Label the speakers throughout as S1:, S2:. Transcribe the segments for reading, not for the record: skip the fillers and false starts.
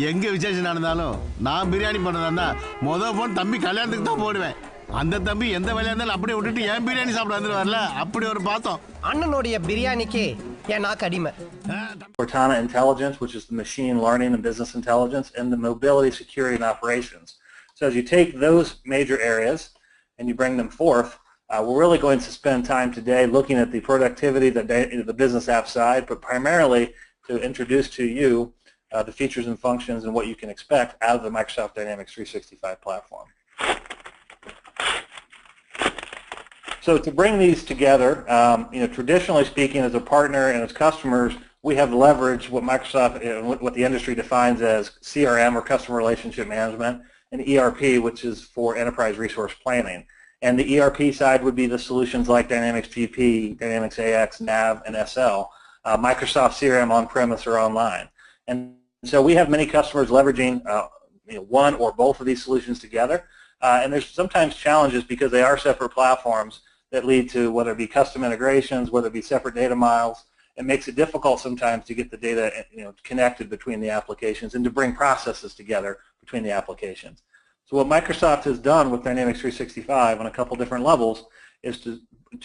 S1: எங்க விசேஷம் நடந்தாலும் நான் பிரியாணி பண்ணுறதா மொதல் ஃபோன் தம்பி கல்யாணத்துக்கு தான் போடுவேன். அந்த தம்பி எந்த வேலையா இருந்தாலும் அப்படியே விட்டுட்டு ஏன் பிரியாணி சாப்பிட வந்துருவார்ல, அப்படி ஒரு பாசம்.
S2: அண்ணனுடைய பிரியாணிக்கு ஏன் நாக்கு அடிமை.
S3: Cortana Intelligence, which is the machine learning and business intelligence, and the mobility, security, and operations. So as you take those major areas and you bring them forth, we're really going to spend time today looking at the productivity, the business app side, but primarily to introduce to you the features and functions and what you can expect out of the Microsoft Dynamics 365 platform. So to bring these together, traditionally speaking, as a partner and as customers, we have leveraged what Microsoft, what the industry defines as CRM, or Customer Relationship Management, and ERP, which is for Enterprise Resource Planning. And the ERP side would be the solutions like Dynamics GP, Dynamics AX, NAV, and SL, Microsoft CRM on-premise or online. And so we have many customers leveraging one or both of these solutions together. And there's sometimes challenges because they are separate platforms that lead to whether it be custom integrations, whether it be separate data miles. It makes it difficult sometimes to get the data connected between the applications and to bring processes together between the applications. So what Microsoft has done with Dynamics 365 on a couple different levels is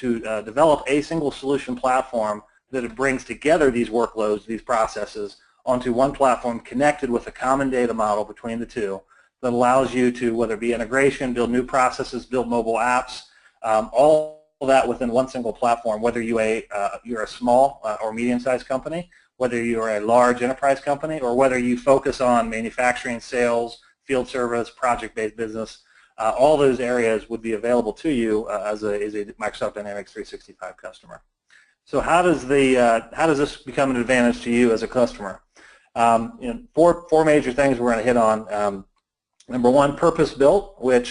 S3: to develop a single solution platform that it brings together these workloads, these processes, onto one platform connected with a common data model between the two that allows you to, whether it be integration, build new processes, build mobile apps, all that within one single platform, whether you're a small or medium-sized company, whether you're a large enterprise company, or whether you focus on manufacturing, sales, field service, project-based business. All those areas would be available to you as a Microsoft Dynamics 365 customer. So how does this become an advantage to you as a customer? Four major things we're going to hit on. Number one, purpose-built, which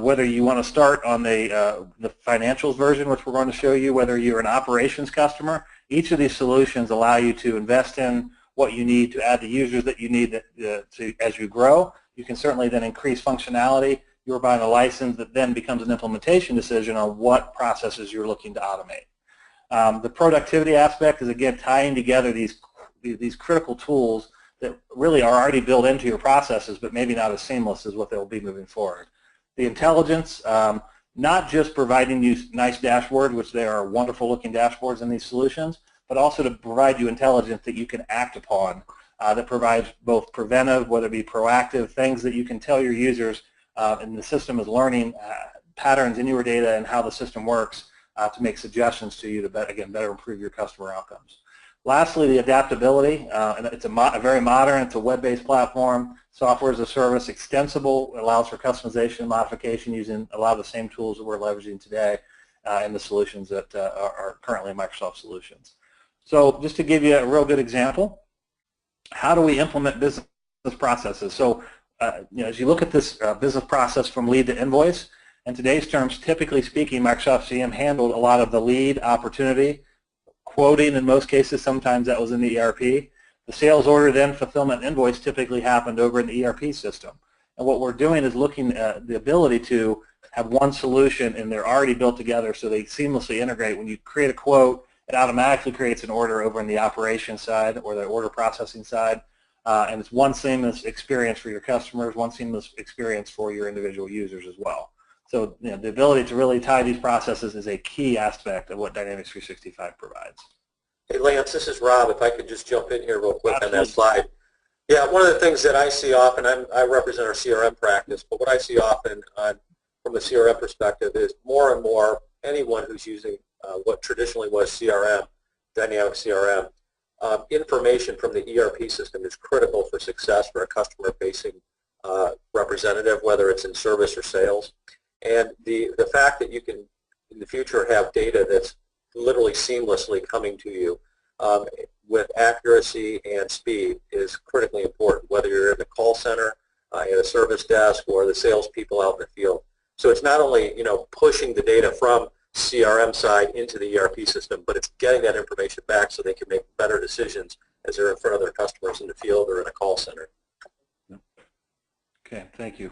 S3: whether you want to start on the financials version, which we're going to show you, whether you're an operations customer, each of these solutions allow you to invest in what you need to add the users that you need as you grow. You can certainly then increase functionality. You're buying a license that then becomes an implementation decision on what processes you're looking to automate. The productivity aspect is, again, tying together these critical tools that really are already built into your processes, but maybe not as seamless as what they'll be moving forward. The intelligence, not just providing you nice dashboard, which they are wonderful looking dashboards in these solutions, but also to provide you intelligence that you can act upon, that provides both preventive, whether it be proactive, things that you can tell your users, and the system is learning patterns in your data and how the system works to make suggestions to you to, again, better improve your customer outcomes. Lastly, the adaptability, and it's a very modern, it's a web-based platform, software as a service, extensible, allows for customization and modification using a lot of the same tools that we're leveraging today in the solutions that are currently Microsoft solutions. So just to give you a real good example, how do we implement business processes? So as you look at this business process from lead to invoice, in today's terms, typically speaking, Microsoft CM handled a lot of the lead, opportunity, quoting in most cases, sometimes that was in the ERP. The sales order, then fulfillment invoice typically happened over in the ERP system. And what we're doing is looking at the ability to have one solution and they're already built together so they seamlessly integrate. When you create a quote, it automatically creates an order over in the operations side or the order processing side. And it's one seamless experience for your customers, one seamless experience for your individual users as well. So the ability to really tie these processes is a key aspect of what Dynamics 365 provides.
S4: Hey Lance, this is Rob. If I could just jump in here real quick on that slide. Yeah, one of the things that I see often, I represent our CRM practice, but what I see often from the CRM perspective is more and more anyone who's using what traditionally was CRM, Dynamics CRM, information from the ERP system is critical for success for a customer-facing representative, whether it's in service or sales. And the fact that you can, in the future, have data that's literally seamlessly coming to you with accuracy and speed is critically important, whether you're in the call center, at a service desk, or the salespeople out in the field. So it's not only pushing the data from CRM side into the ERP system, but it's getting that information back so they can make better decisions as they're in front of their customers in the field or in a call center.
S3: Okay, thank you.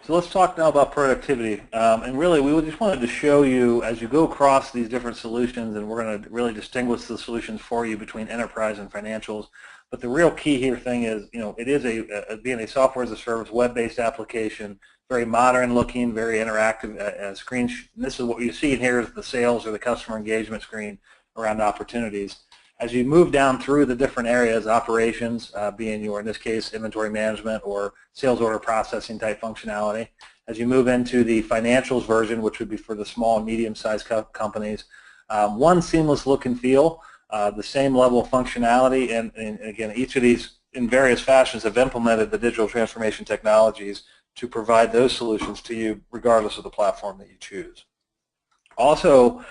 S3: So let's talk now about productivity. And really, we just wanted to show you, as you go across these different solutions, and we're going to really distinguish the solutions for you between enterprise and financials. But the real key here thing is, it is being a software as a service, web-based application, very modern looking, very interactive screen. This is what you see here is the sales or the customer engagement screen around opportunities. As you move down through the different areas, operations being in this case, inventory management or sales order processing type functionality. As you move into the financials version, which would be for the small and medium-sized companies, one seamless look and feel, the same level of functionality, and again, each of these in various fashions have implemented the digital transformation technologies to provide those solutions to you regardless of the platform that you choose. Also,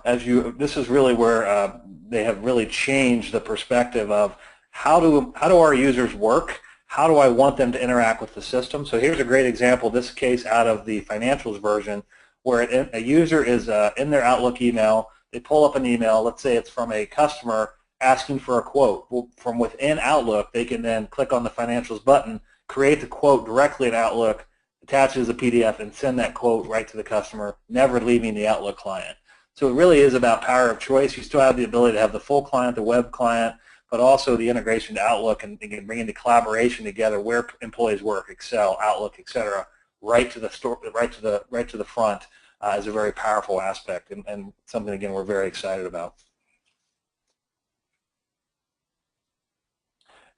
S3: this is really where they have really changed the perspective of how do our users work? How do I want them to interact with the system? So here's a great example, this case out of the financials version, where a user is in their Outlook email, they pull up an email, let's say it's from a customer asking for a quote. Well, from within Outlook, they can then click on the financials button, create the quote directly in Outlook, attach it as a PDF, and send that quote right to the customer, never leaving the Outlook client. So it really is about power of choice. You still have the ability to have the full client, the web client, but also the integration to Outlook and bringing the collaboration together where employees work, Excel, Outlook, etc., right to the store, right to the front is a very powerful aspect and something again we're very excited about.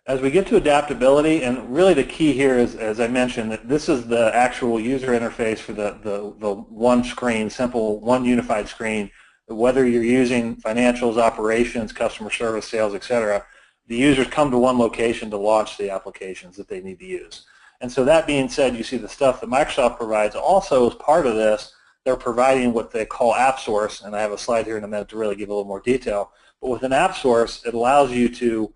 S3: As we get to adaptability, and really the key here is, as I mentioned, that this is the actual user interface for the one screen, simple, one unified screen. Whether you're using financials, operations, customer service, sales, etc., the users come to one location to launch the applications that they need to use. And so that being said, you see the stuff that Microsoft provides also as part of this, they're providing what they call AppSource, and I have a slide here in a minute to really give a little more detail. But with an AppSource, it allows you to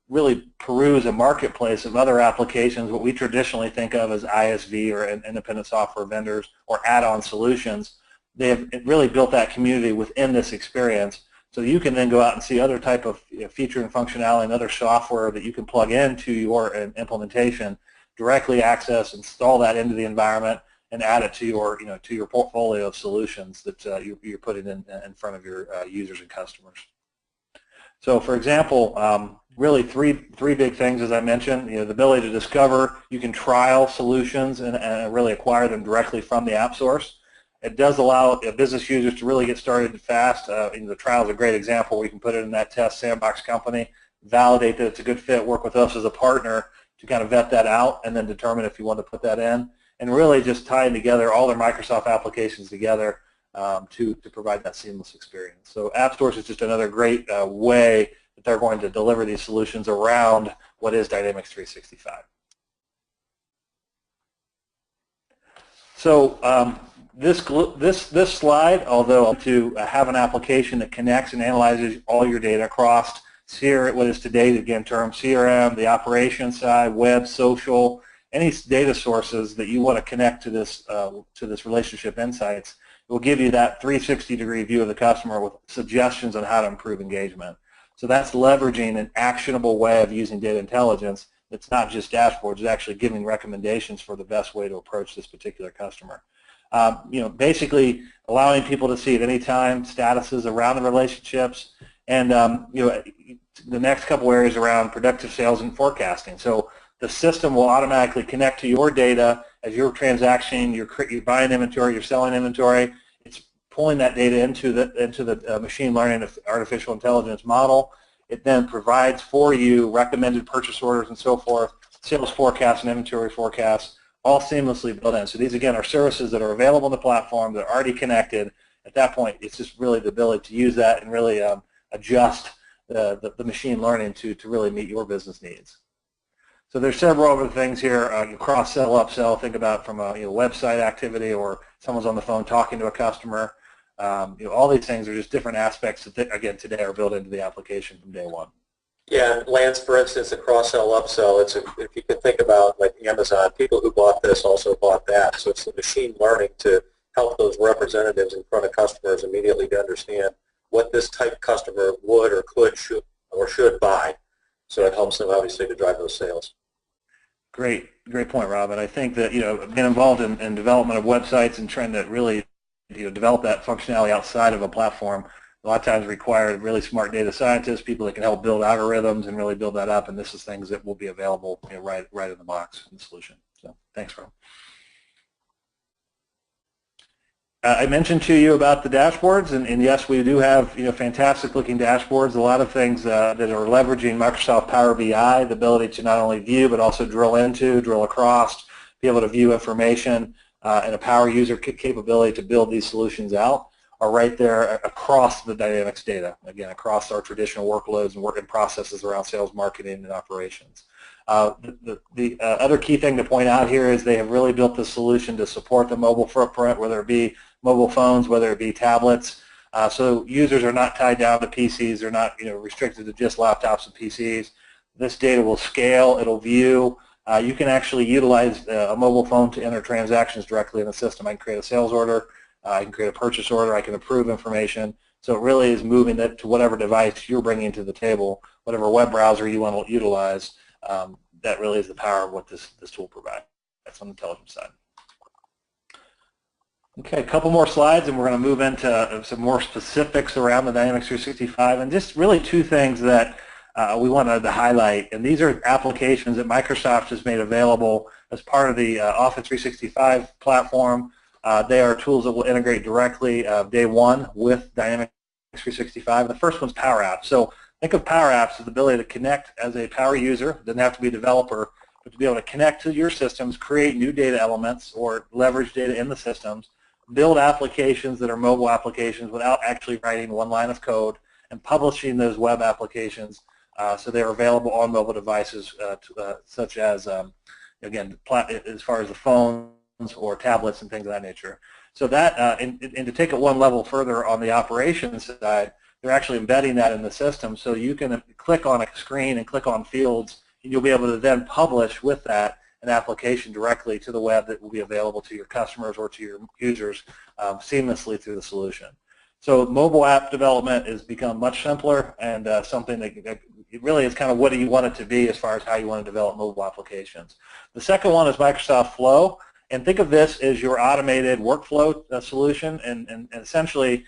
S3: really peruse a marketplace of other applications, what we traditionally think of as ISV or independent software vendors or add-on solutions. They have really built that community within this experience, so you can then go out and see other type of feature and functionality and other software that you can plug into your implementation, directly access, install that into the environment, and add it to your to your portfolio of solutions that you're putting in front of your users and customers. So, for example, really three big things, as I mentioned. The ability to discover, you can trial solutions and really acquire them directly from the AppSource. It does allow business users to really get started fast. The trial is a great example where you can put it in that test sandbox company, validate that it's a good fit, work with us as a partner to kind of vet that out, and then determine if you want to put that in, and really just tying together all their Microsoft applications together to provide that seamless experience. So AppSource is just another great way that they're going to deliver these solutions around what is Dynamics 365. So this slide, although to have an application that connects and analyzes all your data across what is today, again, term CRM, the operations side, web, social, any data sources that you want to connect to this relationship insights, it will give you that 360-degree view of the customer with suggestions on how to improve engagement. So that's leveraging an actionable way of using data intelligence that's not just dashboards, it's actually giving recommendations for the best way to approach this particular customer. Basically allowing people to see at any time statuses around the relationships, and the next couple areas around productive sales and forecasting. So the system will automatically connect to your data as you're transacting, you're buying inventory, you're selling inventory. It's pulling that data into the machine learning artificial intelligence model. It then provides for you recommended purchase orders and so forth, sales forecasts and inventory forecasts, all seamlessly built in. So these, again, are services that are available on the platform, that are already connected. At that point, it's just really the ability to use that and really adjust the machine learning to really meet your business needs. So there's several other things here. You cross-sell, upsell. Think about from a website activity, or someone's on the phone talking to a customer. All these things are just different aspects that, again, today are built into the application from day one.
S4: Yeah, Lance, for instance, the cross-sell, upsell, if you can think about like Amazon, people who bought this also bought that. So it's the machine learning to help those representatives in front of customers immediately to understand what this type customer would or could, should buy. So it helps them obviously to drive those sales.
S3: Great point, Rob. And I think that, being involved in development of websites and trying to really, develop that functionality outside of a platform, a lot of times require really smart data scientists, people that can help build algorithms and really build that up. And this is things that will be available, right in the box in the solution. So thanks, Rob. I mentioned to you about the dashboards, and yes, we do have fantastic looking dashboards. A lot of things that are leveraging Microsoft Power BI, the ability to not only view but also drill into, drill across, be able to view information, and a power user capability to build these solutions out are right there across the Dynamics data. Again, across our traditional workloads and work in processes around sales, marketing, and operations. The other key thing to point out here is they have really built the solution to support the mobile footprint, whether it be mobile phones, whether it be tablets. So users are not tied down to PCs. They're not restricted to just laptops and PCs. This data will scale. It'll view. You can actually utilize a mobile phone to enter transactions directly in the system. I can create a sales order. I can create a purchase order. I can approve information. So it really is moving it to whatever device you're bringing to the table, whatever web browser you want to utilize. That really is the power of what this tool provides. That's on the intelligence side. Okay, a couple more slides, and we're going to move into some more specifics around the Dynamics 365, and just really two things that we wanted to highlight. And these are applications that Microsoft has made available as part of the Office 365 platform. They are tools that will integrate directly day one with Dynamics 365. The first one's Power Apps. So think of Power Apps as the ability to connect as a power user. Doesn't have to be a developer, but to be able to connect to your systems, create new data elements or leverage data in the systems, build applications that are mobile applications without actually writing one line of code, and publishing those web applications so they're available on mobile devices such as, again, as far as the phones or tablets and things of that nature. So that, and to take it one level further on the operations side, they're actually embedding that in the system, so you can click on a screen and click on fields, and you'll be able to then publish with that an application directly to the web that will be available to your customers or to your users seamlessly through the solution. So mobile app development has become much simpler, and something that it really is kind of what do you want it to be as far as how you want to develop mobile applications. The second one is Microsoft Flow, and think of this as your automated workflow solution, and essentially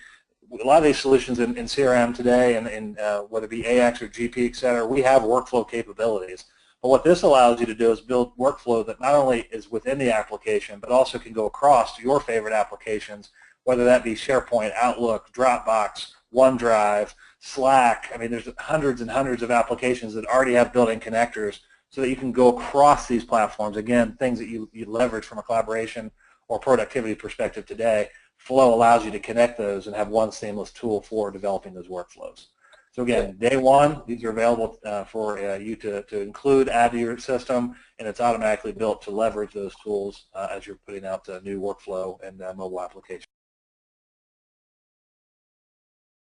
S3: a lot of these solutions in CRM today, and whether it be AX or GP, et cetera, we have workflow capabilities. But what this allows you to do is build workflow that not only is within the application, but also can go across to your favorite applications, whether that be SharePoint, Outlook, Dropbox, OneDrive, Slack. I mean, there's hundreds and hundreds of applications that already have built-in connectors so that you can go across these platforms. Again, things that you leverage from a collaboration or productivity perspective today. Flow allows you to connect those and have one seamless tool for developing those workflows. So again, day one, these are available for you to include, add to your system, and it's automatically built to leverage those tools as you're putting out new workflow and mobile applications.